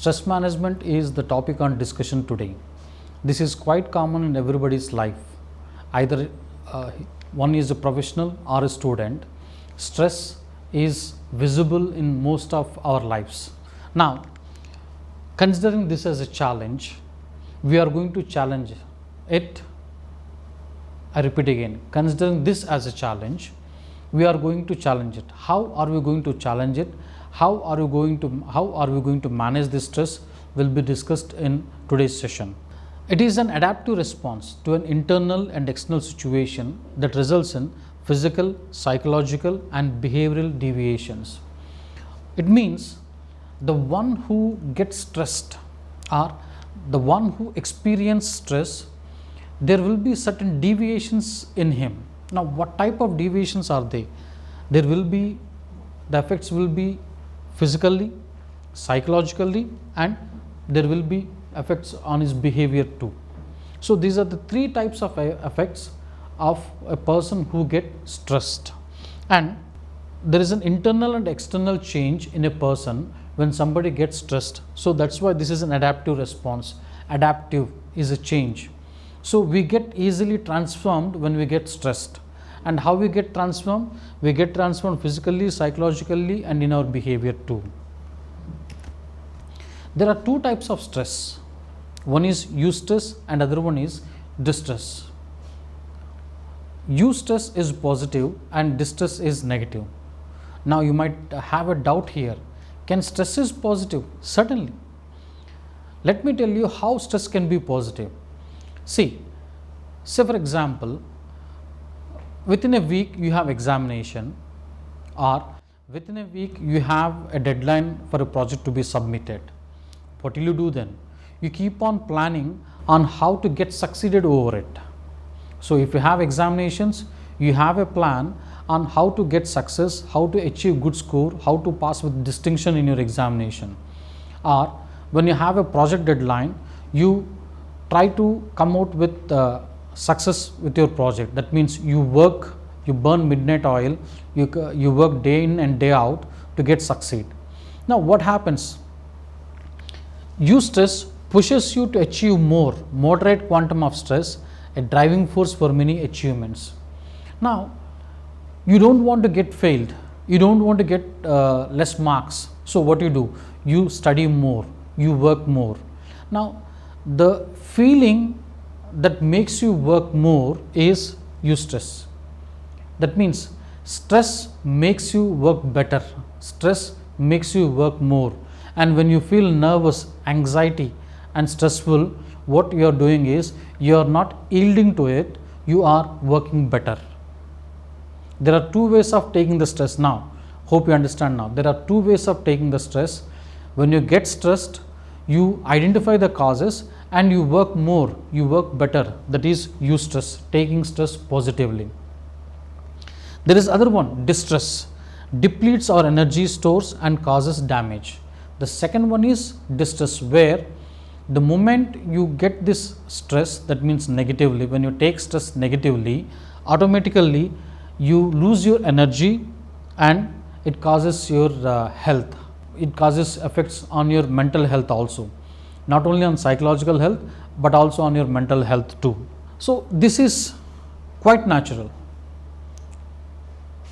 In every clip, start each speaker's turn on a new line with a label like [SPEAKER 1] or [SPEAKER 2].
[SPEAKER 1] Stress management is the topic on discussion today. This is quite common in everybody's life. Either one is a professional or a student. Stress is visible in most of our lives. Now, considering this as a challenge, we are going to challenge it. I repeat again, considering this as a challenge, we are going to challenge it. How are we going to challenge it? How are we going to manage this stress will be discussed in today's session. It is an adaptive response to an internal and external situation that results in physical, psychological and behavioral deviations. It means the one who gets stressed or the one who experiences stress, there will be certain deviations in him. Now, what type of deviations are they? The effects will be physically, psychologically, and there will be effects on his behavior too. So, these are the three types of effects of a person who gets stressed, and there is an internal and external change in a person when somebody gets stressed. So, that is why this is an adaptive response. Adaptive is a change. So, we get easily transformed when we get stressed. And how we get transformed? We get transformed physically, psychologically and in our behavior too. There are two types of stress. One is eustress and other one is distress. Eustress is positive and distress is negative. Now, you might have a doubt here. Can stress is positive? Certainly. Let me tell you how stress can be positive. See, say for example, within a week you have examination, or within a week you have a deadline for a project to be submitted. What will you do then? You keep on planning on how to get succeeded over it. So, if you have examinations, you have a plan on how to get success, how to achieve good score, how to pass with distinction in your examination. Or when you have a project deadline, you try to come out with success with your project. That means you work, you burn midnight oil, you work day in and day out to get succeed. Now, what happens? Eustress pushes you to achieve more, moderate quantum of stress, a driving force for many achievements. Now, you don't want to get failed, you don't want to get less marks. So, what you do? You study more, you work more. Now, the feeling that makes you work more is eustress. That means stress makes you work better, stress makes you work more, and when you feel nervous, anxiety and stressful, what you are doing is you are not yielding to it, you are working better. There are two ways of taking the stress now. Hope you understand now. There are two ways of taking the stress. When you get stressed, you identify the causes and you work more, you work better. That is eustress, taking stress positively. There is other one, distress, depletes our energy stores and causes damage. The second one is distress, where the moment you get this stress, that means negatively, when you take stress negatively, automatically you lose your energy and it causes your health. It causes effects on your mental health also. Not only on psychological health, but also on your mental health too. So, this is quite natural.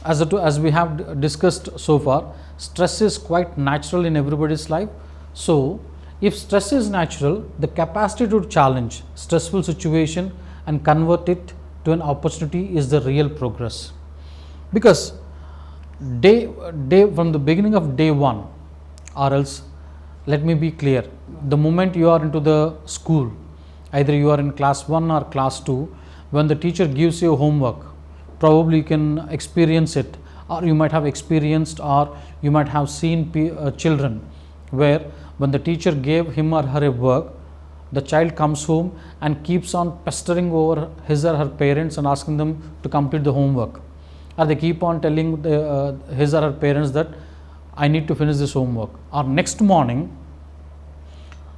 [SPEAKER 1] As we have discussed so far, stress is quite natural in everybody's life. So, if stress is natural, the capacity to challenge stressful situation and convert it to an opportunity is the real progress. Because from the beginning of day one, or else, let me be clear, the moment you are into the school, either you are in class 1 or class 2, when the teacher gives you homework, probably you can experience it, or you might have experienced, or you might have seen children where when the teacher gave him or her a work, the child comes home and keeps on pestering over his or her parents and asking them to complete the homework, or they keep on telling his or her parents that I need to finish this homework, or next morning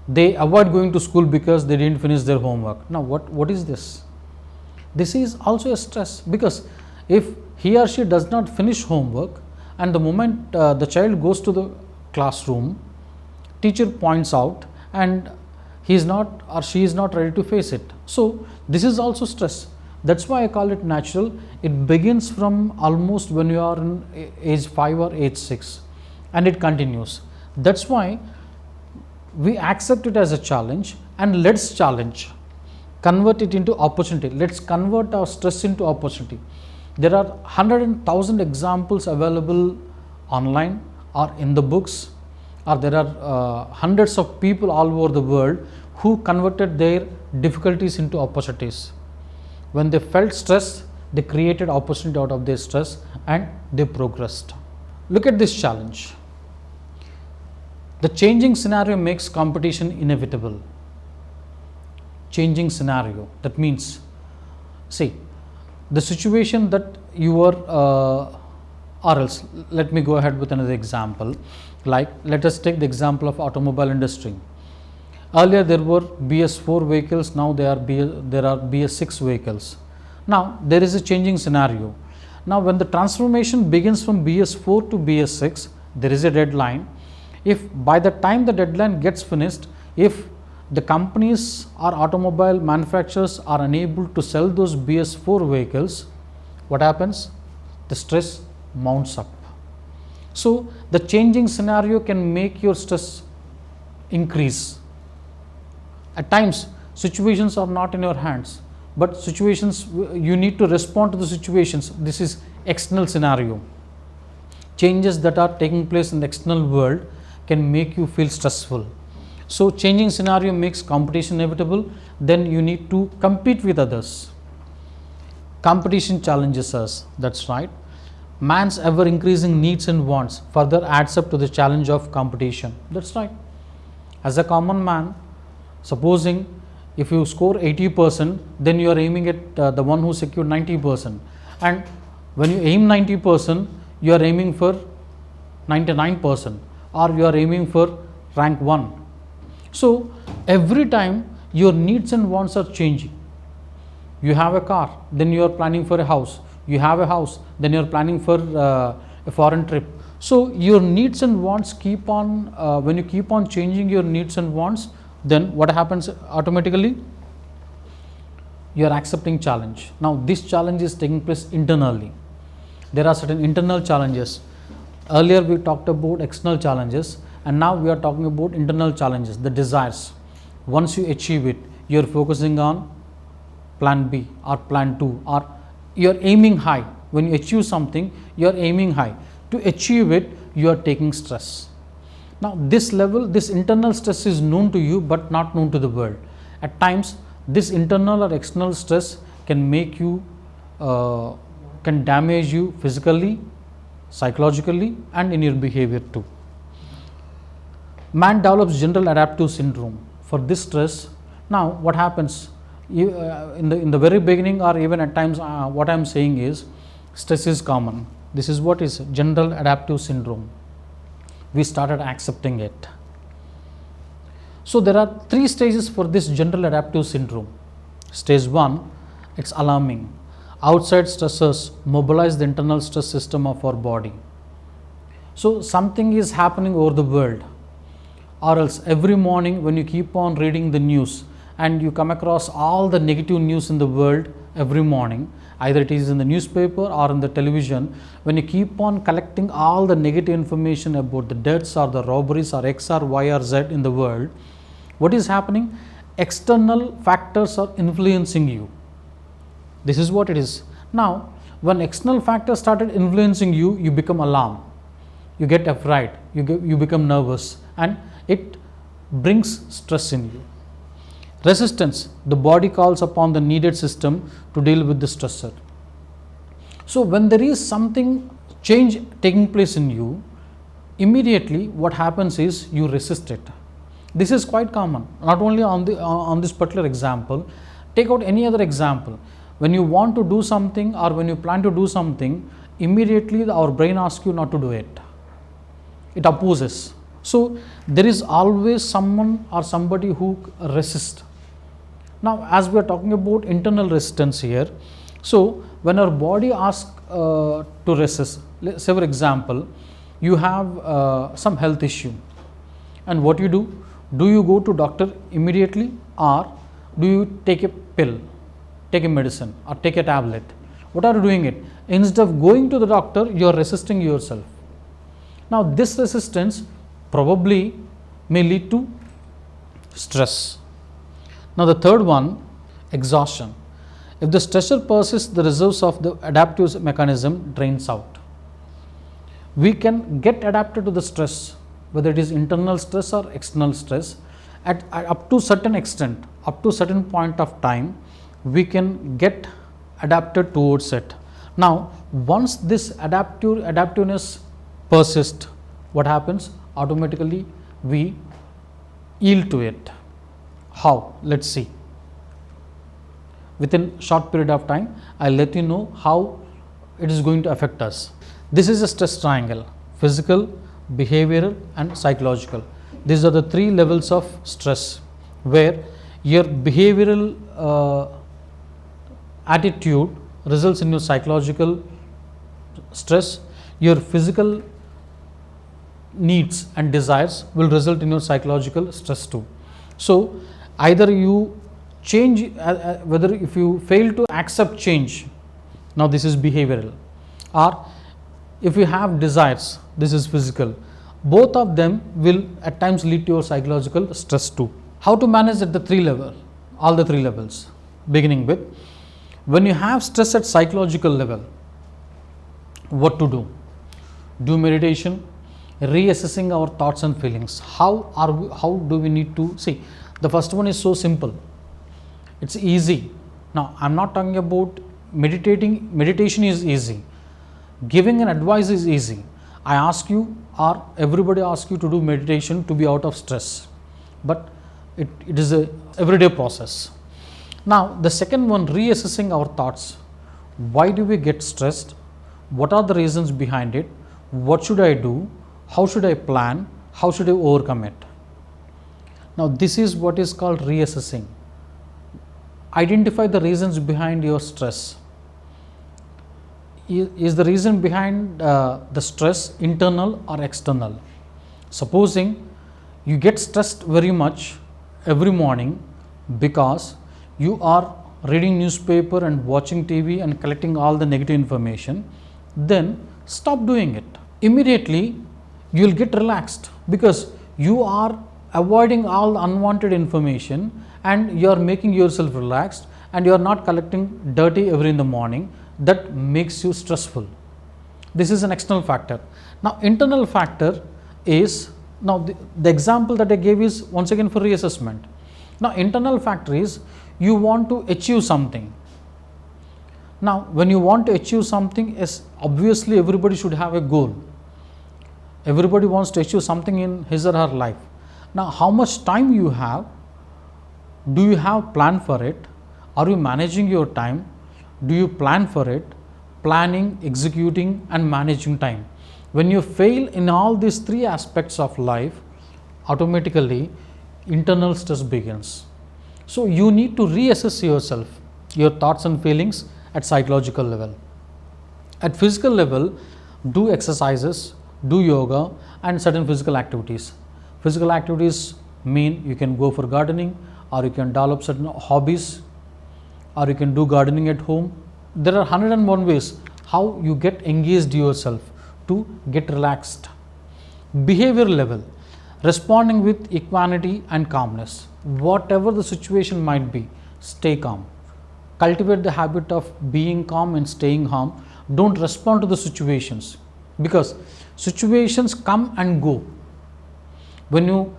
[SPEAKER 1] they avoid going to school because they didn't finish their homework. Now, what is this? This is also a stress, because if he or she does not finish homework, and the moment the child goes to the classroom, teacher points out and he is not or she is not ready to face it. So this is also stress. That's why I call it natural. It begins from almost when you are in age 5 or age 6 and it continues. That's why we accept it as a challenge and let's challenge, convert it into opportunity. Let's convert our stress into opportunity. There are 100,000 examples available online or in the books, or there are hundreds of people all over the world who converted their difficulties into opportunities. When they felt stress, they created opportunity out of their stress and they progressed. Look at this challenge. The changing scenario makes competition inevitable. Changing scenario, that means, see, the situation that you were, or else, let me go ahead with another example. Like, let us take the example of automobile industry. Earlier there were BS4 vehicles, now there are BS6 vehicles. Now there is a changing scenario. Now when the transformation begins from BS4 to BS6, there is a deadline. If by the time the deadline gets finished, if the companies or automobile manufacturers are unable to sell those BS4 vehicles, what happens? The stress mounts up. So the changing scenario can make your stress increase. At times situations are not in your hands, but situations, you need to respond to the situations. This is external scenario. Changes that are taking place in the external world can make you feel stressful. So changing scenario makes competition inevitable. Then you need to compete with others. Competition challenges us, that's right. Man's ever increasing needs and wants further adds up to the challenge of competition, that's right. As a common man, supposing if you score 80%, then you are aiming at the one who secured 90%, and when you aim 90%, you are aiming for 99%, or you are aiming for rank 1. So every time your needs and wants are changing. You have a car, then you are planning for a house. You have a house, then you are planning for a foreign trip. So your needs and wants keep on, when you keep on changing your needs and wants, then what happens automatically? You are accepting challenge. Now this challenge is taking place internally. There are certain internal challenges. Earlier we talked about external challenges, and now we are talking about internal challenges, the desires. Once you achieve it, you are focusing on plan B or plan 2, or you are aiming high. When you achieve something, you are aiming high. To achieve it, you are taking stress. Now this level, this internal stress is known to you but not known to the world. At times this internal or external stress can make you, can damage you physically, psychologically, and in your behavior too. Man develops general adaptive syndrome for this stress. Now what happens? You, in the very beginning, or even at times, what I am saying is stress is common. This is what is general adaptive syndrome. We started accepting it. So there are 3 stages for this general adaptive syndrome. Stage 1, it's alarming. Outside stressors mobilize the internal stress system of our body. So something is happening over the world, or else every morning when you keep on reading the news and you come across all the negative news in the world every morning, either it is in the newspaper or in the television, when you keep on collecting all the negative information about the deaths or the robberies or X or Y or Z in the world, what is happening? External factors are influencing you. This is what it is. Now, when external factors started influencing you, you become alarmed, you get afraid, you become nervous, and it brings stress in you. Resistance, the body calls upon the needed system to deal with the stressor. So when there is something change taking place in you, immediately what happens is you resist it. This is quite common, not only on this particular example. Take out any other example. When you want to do something or when you plan to do something, immediately our brain asks you not to do it. It opposes. So there is always someone or somebody who resists. Now as we are talking about internal resistance here, so when our body asks to resist, let's say for example, you have some health issue. And what you do you go to doctor immediately, or do you take a pill, take a medicine, or take a tablet? What are you doing it? Instead of going to the doctor, you are resisting yourself. Now this resistance probably may lead to stress. Now the third one, exhaustion. If the stressor persists, the reserves of the adaptive mechanism drains out. We can get adapted to the stress, whether it is internal stress or external stress, at up to certain extent, up to certain point of time, we can get adapted towards it. Now once this adaptiveness persists, what happens? Automatically we yield to it. How? Let's see. Within short period of time, I'll let you know how it is going to affect us. This is a stress triangle: physical, behavioral and psychological. These are the three levels of stress, where your behavioral attitude results in your psychological stress, your physical needs and desires will result in your psychological stress too. So either you change, whether if you fail to accept change, now this is behavioral, or if you have desires, this is physical. Both of them will at times lead to your psychological stress too. How to manage at the three level, all the three levels, beginning with, when you have stress at psychological level, what to do? Do meditation, reassessing our thoughts and feelings. How do we need to see? The first one is so simple, it's easy. Now I'm not talking about meditating. Meditation is easy, giving an advice is easy. I ask you, or everybody asks you to do meditation to be out of stress, but it is a everyday process. Now the second one, reassessing our thoughts. Why do we get stressed? What are the reasons behind it? What should I do? How should I plan? How should I overcome it? Now this is what is called reassessing. Identify the reasons behind your stress. Is the reason behind the stress internal or external? Supposing you get stressed very much every morning because you are reading newspaper and watching TV and collecting all the negative information, then stop doing it. Immediately you will get relaxed because you are avoiding all unwanted information and you are making yourself relaxed, and you are not collecting dirty every in the morning that makes you stressful. This is an external factor. Now internal factor is, now the example that I gave is once again for reassessment. Now internal factor is, you want to achieve something. Now when you want to achieve something, is obviously everybody should have a goal. Everybody wants to achieve something in his or her life. Now how much time you have? Do you have plan for it? Are you managing your time? Do you plan for it? Planning, executing and managing time. When you fail in all these three aspects of life, automatically internal stress begins. So you need to reassess yourself, your thoughts and feelings at psychological level. At physical level, do exercises, do yoga and certain physical activities. Physical activities mean you can go for gardening, or you can develop certain hobbies, or you can do gardening at home. There are 101 ways how you get engaged yourself to get relaxed. Behavior level, responding with equanimity and calmness. Whatever the situation might be, stay calm. Cultivate the habit of being calm and staying calm. Don't respond to the situations, because situations come and go. When you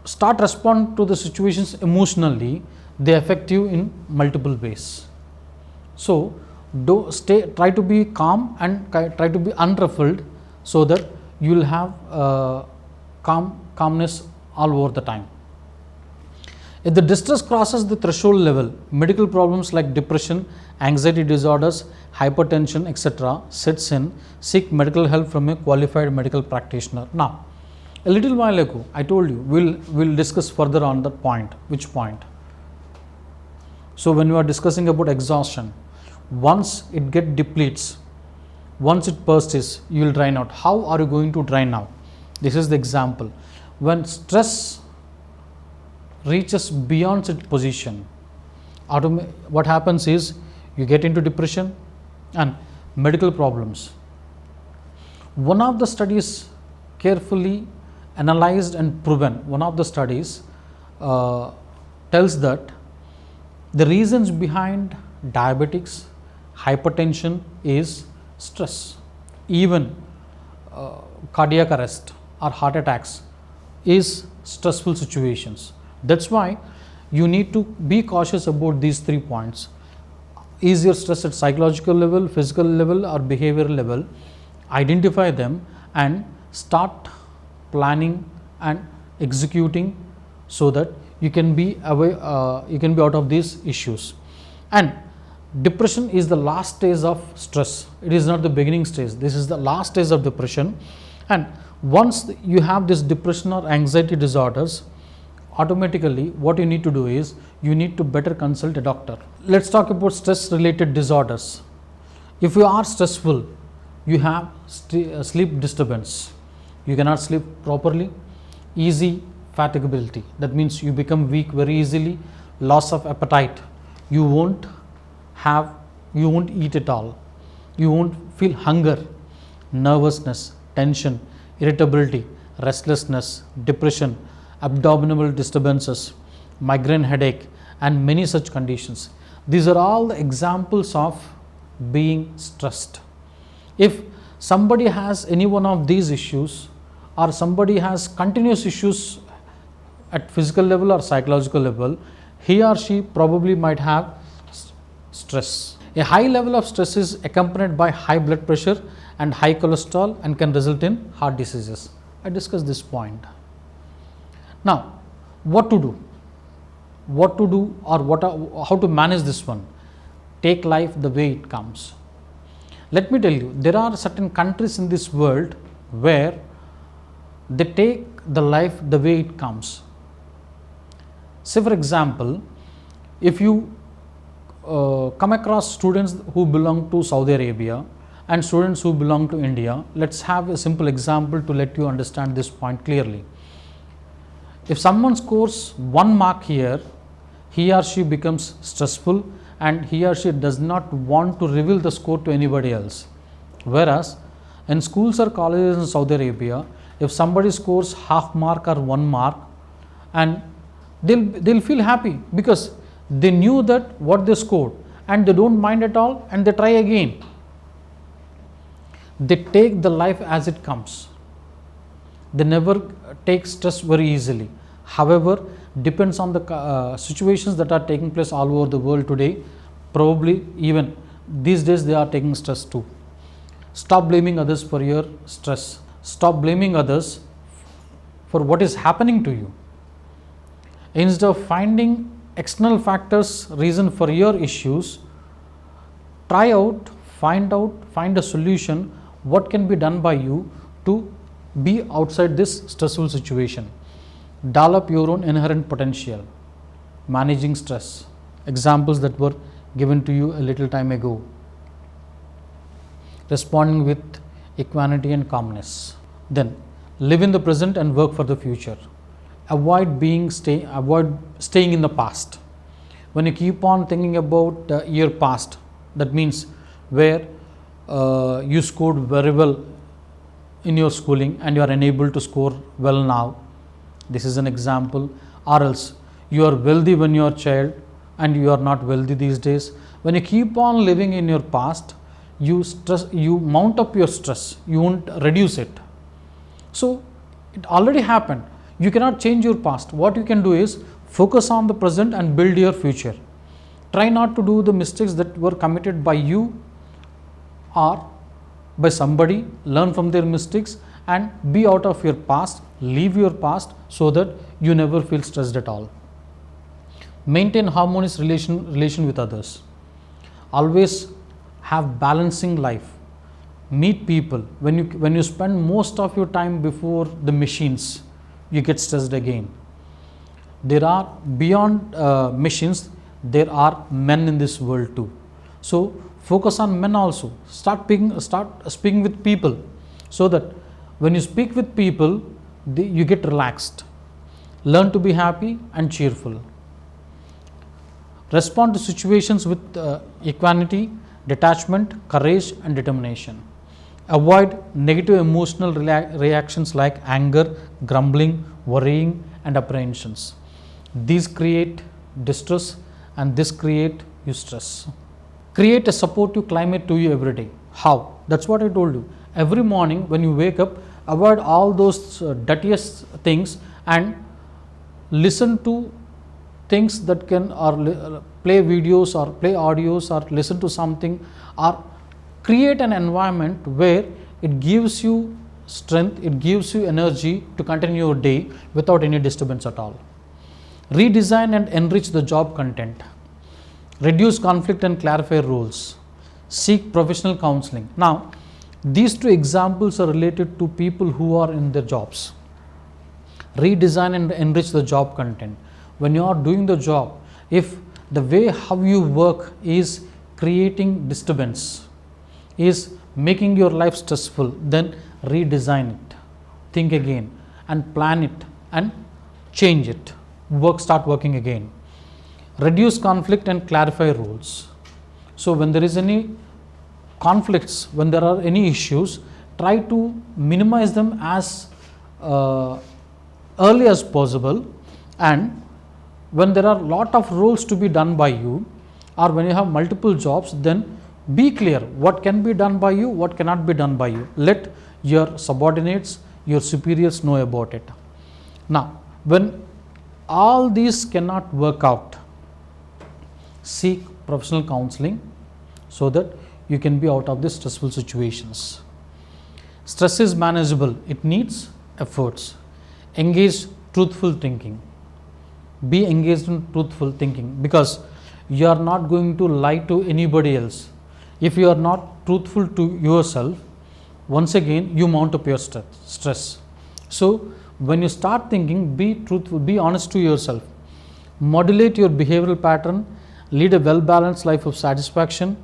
[SPEAKER 1] start responding to the situations emotionally, they affect you in multiple ways. So try to be calm and try to be unruffled, so that you will have calmness all over the time. If the distress crosses the threshold level, medical problems like depression, anxiety disorders, hypertension, etc. sets in. Seek medical help from a qualified medical practitioner. Now, a little while ago, I told you we'll discuss further on that point. Which point? So when you are discussing about exhaustion, once it depletes, once it persists, you will drain out. How are you going to drain out? This is the example. When stress reaches beyond its position, what happens is you get into depression and medical problems. One of the studies carefully analyzed and proven, one of the studies tells that the reasons behind diabetics, hypertension is stress. Even cardiac arrest or heart attacks is stressful situations. That's why you need to be cautious about these 3 points. Is your stress at psychological level, physical level or behavioral level? Identify them and start planning and executing so that you can be away, you can be out of these issues. And depression is the last stage of stress. It is not the beginning stage. This is the last stage of depression. And once you have this depression or anxiety disorders, automatically what you need to do is you need to better consult a doctor. Let's talk about stress related disorders. If you are stressful, you have sleep disturbance, you cannot sleep properly, easy fatigability, that means you become weak very easily, loss of appetite, you won't eat at all, you won't feel hunger, nervousness, tension, irritability, restlessness, depression, abdominal disturbances, migraine headache and many such conditions. These are all the examples of being stressed. If somebody has any one of these issues or somebody has continuous issues at physical level or psychological level, he or she probably might have stress. A high level of stress is accompanied by high blood pressure and high cholesterol and can result in heart diseases. I discussed this point. Now, what to do? What to do or how to manage this one? Take life the way it comes. Let me tell you, there are certain countries in this world where they take the life the way it comes. Say for example, if you come across students who belong to Saudi Arabia and students who belong to India, let's have a simple example to let you understand this point clearly. If someone scores 1 mark here, he or she becomes stressful and he or she does not want to reveal the score to anybody else. Whereas in schools or colleges in Saudi Arabia, if somebody scores half mark or 1 mark, and they'll feel happy because they knew that what they scored and they don't mind at all and they try again. They take the life as it comes. They never take stress very easily. However, depends on the situations that are taking place all over the world today. Probably even these days they are taking stress too. Stop blaming others for your stress. Stop blaming others for what is happening to you. Instead of finding external factors reason for your issues, find a solution what can be done by you to be outside this stressful situation. Develop your own inherent potential. Managing stress. Examples that were given to you a little time ago. Responding with equanimity and calmness. Then live in the present and work for the future. Avoid staying in the past. When you keep on thinking about your past, that means where you scored very well in your schooling and you are unable to score well now. This is an example. Or else you are wealthy when you are a child and you are not wealthy these days. When you keep on living in your past, you mount up your stress, you won't reduce it. So it already happened. You cannot change your past. What you can do is focus on the present and build your future. Try not to do the mistakes that were committed by you or by somebody. Learn from their mistakes and be out of your past. Leave your past so that you never feel stressed at all. Maintain harmonious relation with others. Always have balancing life. Meet people. When you spend most of your time before the machines, you get stressed again. There are beyond machines, there are men in this world too. So focus on men also. Start speaking with people, so that when you speak with people, you get relaxed. Learn to be happy and cheerful. Respond to situations with equanimity, detachment, courage and determination. Avoid negative emotional reactions like anger, grumbling, worrying and apprehensions. These create distress and this create you stress. Create a supportive climate to you every day. How? That's what I told you. Every morning when you wake up, avoid all those dirtiest things and listen to things that can or play videos or play audios or listen to something or create an environment where it gives you strength, it gives you energy to continue your day without any disturbance at all. Redesign and enrich the job content. Reduce conflict and clarify roles. Seek professional counseling. Now, these two examples are related to people who are in their jobs. Redesign and enrich the job content. When you are doing the job, if the way how you work is creating disturbance, is making your life stressful, then redesign it. Think again and plan it and change it. Start working again. Reduce conflict and clarify rules. So when there is any conflicts, when there are any issues, try to minimize them as early as possible, and when there are lot of roles to be done by you or when you have multiple jobs, then be clear what can be done by you, what cannot be done by you. Let your subordinates, your superiors know about it. Now, when all these cannot work out, seek professional counseling so that you can be out of these stressful situations. Stress is manageable, it needs efforts. Engage truthful thinking. Be engaged in truthful thinking because you are not going to lie to anybody else. If you are not truthful to yourself, once again you mount up your stress. So when you start thinking, be truthful, be honest to yourself. Modulate your behavioral pattern, lead a well-balanced life of satisfaction,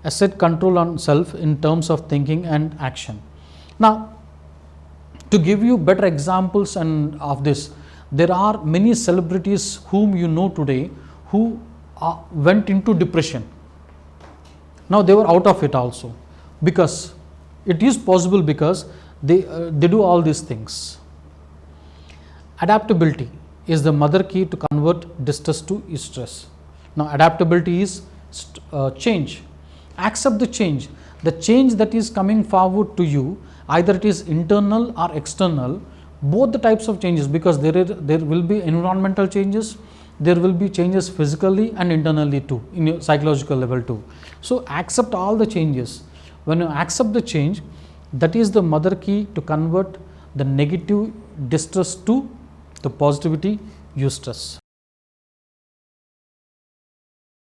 [SPEAKER 1] assert control on self in terms of thinking and action. Now, to give you better examples and of this, there are many celebrities whom you know today who went into depression. Now they were out of it also, because it is possible because they do all these things. Adaptability is the mother key to convert distress to stress. Now adaptability is change. Accept the change. The change that is coming forward to you, either it is internal or external, both the types of changes, because there will be environmental changes, there will be changes physically and internally too, in your psychological level too. So accept all the changes. When you accept the change, that is the mother key to convert the negative distress to the positivity eustress.